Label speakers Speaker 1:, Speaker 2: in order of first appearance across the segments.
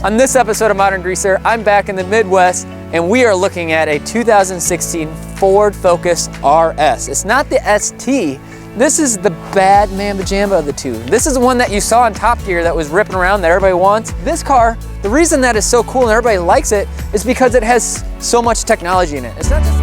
Speaker 1: On this episode of Modern Greaser, I'm back in the Midwest and we are looking at a 2016 Ford Focus RS. It's not the ST, this is the bad mamma jamma of the two. This is the one that you saw in Top Gear that was ripping around that everybody wants. This car, the reason that is so cool and everybody likes it is because it has so much technology in it. It's not just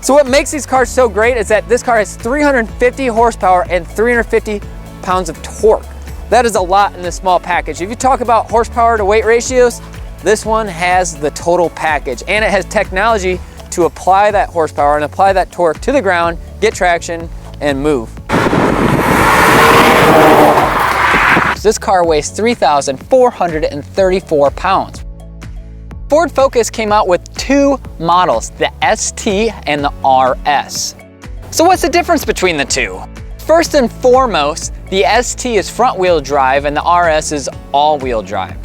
Speaker 1: So what makes these cars so great is that this car has 350 horsepower and 350 pounds of torque. That is a lot in this small package. If you talk about horsepower to weight ratios, this one has the total package, and it has technology to apply that horsepower and apply that torque to the ground, get traction, and move. This car weighs 3,434 pounds. Ford Focus came out with two models, the ST and the RS. So what's the difference between the two? First and foremost, the ST is front-wheel drive and the RS is all-wheel drive.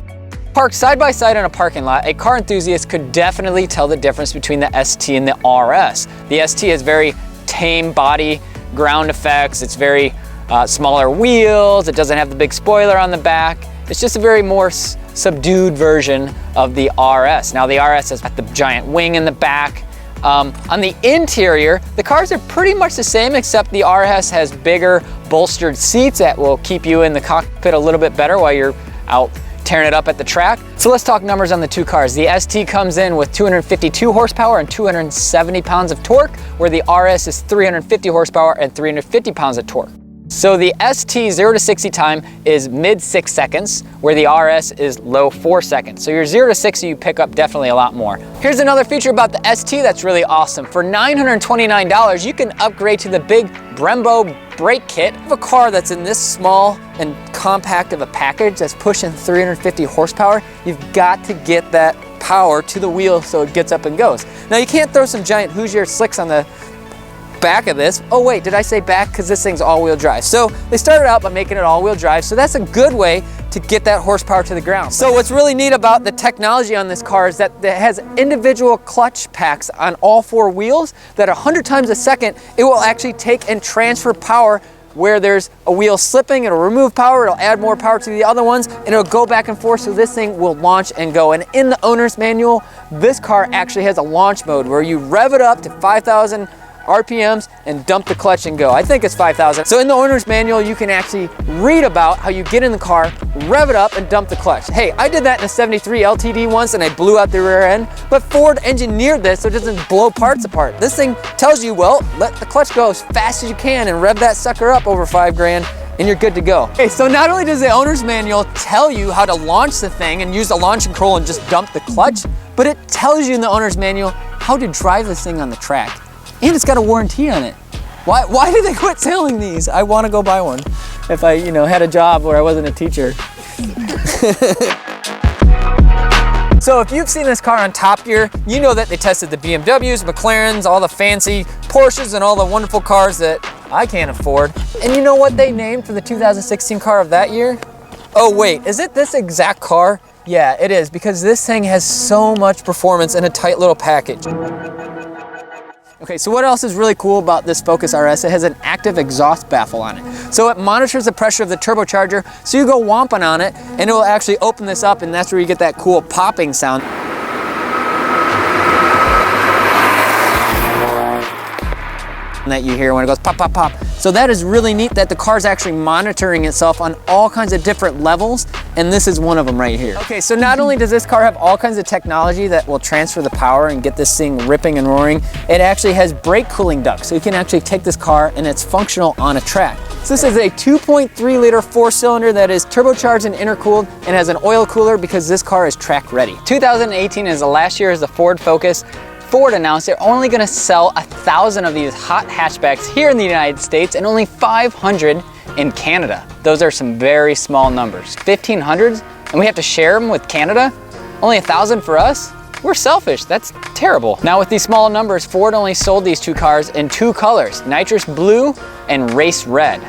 Speaker 1: Parked side by side in a parking lot, a car enthusiast could definitely tell the difference between the ST and the RS. The ST has very tame body, ground effects, it's very smaller wheels, it doesn't have the big spoiler on the back. It's just a very more subdued version of the RS. Now the RS has got the giant wing in the back. On the interior, the cars are pretty much the same, except the RS has bigger bolstered seats that will keep you in the cockpit a little bit better while you're out tearing it up at the track. So let's talk numbers on the two cars. The ST comes in with 252 horsepower and 270 pounds of torque, where the RS is 350 horsepower and 350 pounds of torque. So the ST 0 to 60 time is mid 6 seconds, where the RS is low 4 seconds. So your 0 to 60 you pick up definitely a lot more. Here's another feature about the ST that's really awesome. For $929, you can upgrade to the big Brembo brake kit. Of a car that's in this small and compact of a package that's pushing 350 horsepower, you've got to get that power to the wheel so it gets up and goes. Now you can't throw some giant Hoosier slicks on the back of this. Oh wait, did I say back? Because this thing's all-wheel drive. So they started out by making it all-wheel drive, so that's a good way to get that horsepower to the ground. So what's really neat about the technology on this car is that it has individual clutch packs on all four wheels that 100 times a second, it will actually take and transfer power. Where there's a wheel slipping, it'll remove power, it'll add more power to the other ones, and it'll go back and forth, so this thing will launch and go. And in the owner's manual, this car actually has a launch mode where you rev it up to 5,000 RPMs and dump the clutch and go. I think it's 5,000. So in the owner's manual, you can actually read about how you get in the car, rev it up and dump the clutch. Hey, I did that in a 73 LTD once and I blew out the rear end, but Ford engineered this so it doesn't blow parts apart. This thing tells you, well, let the clutch go as fast as you can and rev that sucker up over 5 grand and you're good to go. Okay, so not only does the owner's manual tell you how to launch the thing and use the launch control and just dump the clutch, but it tells you in the owner's manual how to drive this thing on the track. And it's got a warranty on it. Why did they quit selling these? I want to go buy one if I, had a job where I wasn't a teacher. So if you've seen this car on Top Gear, you know that they tested the BMWs, McLarens, all the fancy Porsches, and all the wonderful cars that I can't afford. And you know what they named for the 2016 car of that year? Oh wait, is it this exact car? Yeah, it is, because this thing has so much performance in a tight little package. Okay, so what else is really cool about this Focus RS? It has an active exhaust baffle on it. So it monitors the pressure of the turbocharger, so you go whomping on it, and it will actually open this up, and that's where you get that cool popping sound that you hear when it goes pop, pop, pop. So that is really neat that the car's actually monitoring itself on all kinds of different levels, and this is one of them right here. Okay, so not only does this car have all kinds of technology that will transfer the power and get this thing ripping and roaring, it actually has brake cooling ducts, so you can actually take this car and it's functional on a track. So this is a 2.3 liter 4-cylinder that is turbocharged and intercooled and has an oil cooler because this car is track ready. 2018 is the last year as the Ford Focus. Ford announced they're only going to sell 1,000 of these hot hatchbacks here in the United States and only 500 in Canada. Those are some very small numbers. 1,500, and we have to share them with Canada? Only 1,000 for us? We're selfish, that's terrible. Now with these small numbers, Ford only sold these two cars in 2 colors, nitrous blue and race red.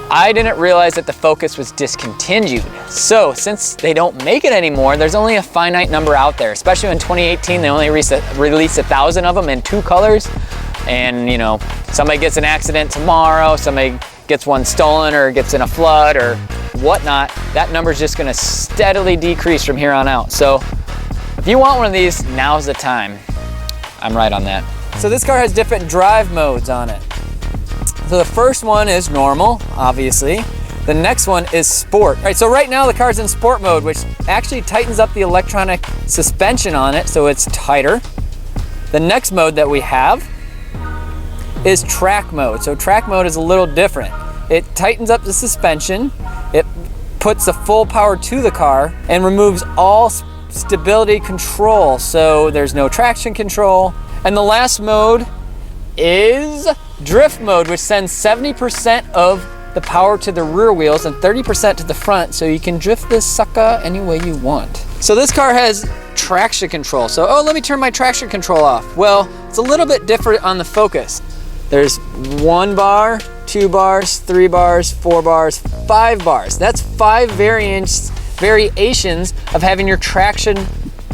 Speaker 1: I didn't realize that the Focus was discontinued. So since they don't make it anymore, there's only a finite number out there, especially in 2018, they only released 1,000 of them in 2 colors. And somebody gets an accident tomorrow, somebody gets one stolen or gets in a flood or whatnot, that number is just gonna steadily decrease from here on out. So if you want one of these, now's the time. I'm right on that. So this car has different drive modes on it. So the first one is normal, obviously. The next one is sport. All right, so right now the car's in sport mode, which actually tightens up the electronic suspension on it so it's tighter. The next mode that we have is track mode. So track mode is a little different. It tightens up the suspension, it puts the full power to the car, and removes all stability control. So there's no traction control. And the last mode is drift mode, which sends 70% of the power to the rear wheels and 30% to the front, so you can drift this sucker any way you want. So this car has traction control. So, oh, let me turn my traction control off. Well, it's a little bit different on the Focus. There's 1 bar, 2 bars, 3 bars, 4 bars, 5 bars. That's 5 variations of having your traction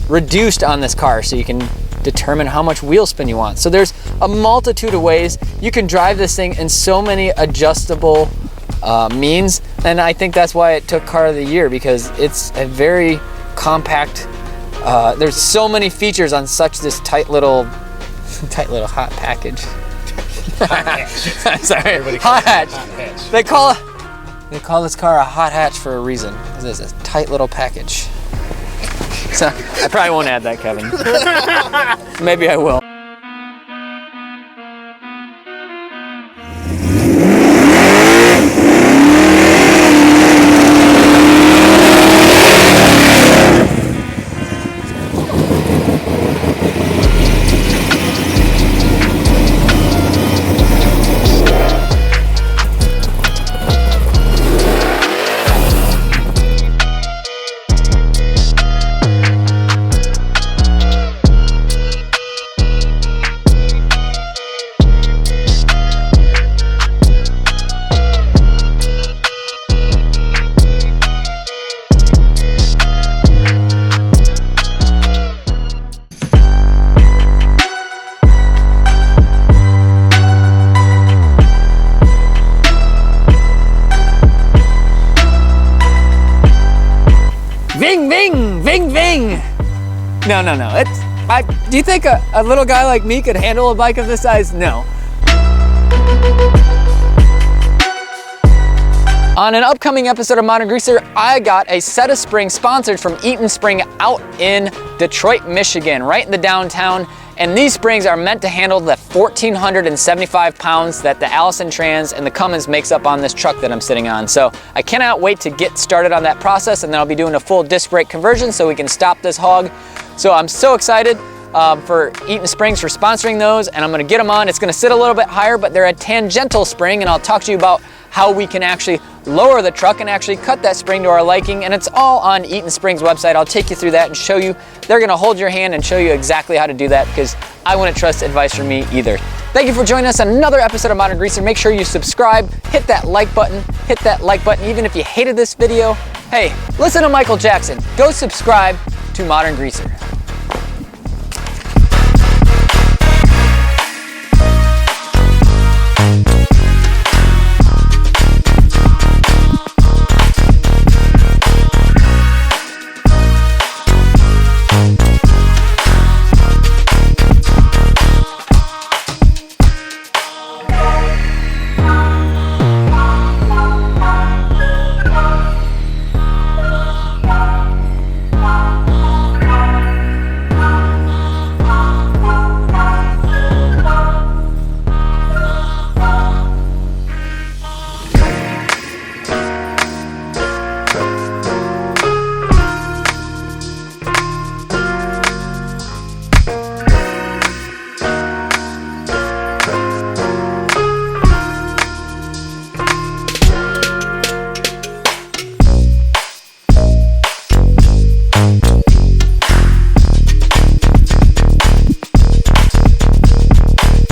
Speaker 1: reduced on this car, so you can determine how much wheel spin you want. So there's a multitude of ways you can drive this thing in so many adjustable means, and I think that's why it took Car of the Year, because it's a very compact, there's so many features on such this tight little hot package. Sorry, hot hatch. They call this car a hot hatch for a reason, because it's a tight little package. So I probably won't add that, Kevin. Maybe I will. Ving, ving, ving, ving. No. Do you think a little guy like me could handle a bike of this size? No. On an upcoming episode of Modern Greaser, I got a set of springs sponsored from Eaton Spring out in Detroit, Michigan, right in the downtown. And these springs are meant to handle the 1,475 pounds that the Allison Trans and the Cummins makes up on this truck that I'm sitting on. So I cannot wait to get started on that process, and then I'll be doing a full disc brake conversion so we can stop this hog. So I'm so excited for Eaton Springs for sponsoring those, and I'm gonna get them on. It's gonna sit a little bit higher, but they're a tangential spring, and I'll talk to you about how we can actually lower the truck and actually cut that spring to our liking, and it's all on Eaton Springs website. I'll take you through that and show you. They're gonna hold your hand and show you exactly how to do that, because I wouldn't trust advice from me either. Thank you for joining us on another episode of Modern Greaser. Make sure you subscribe, hit that like button, even if you hated this video. Hey, listen to Michael Jackson. Go subscribe to Modern Greaser.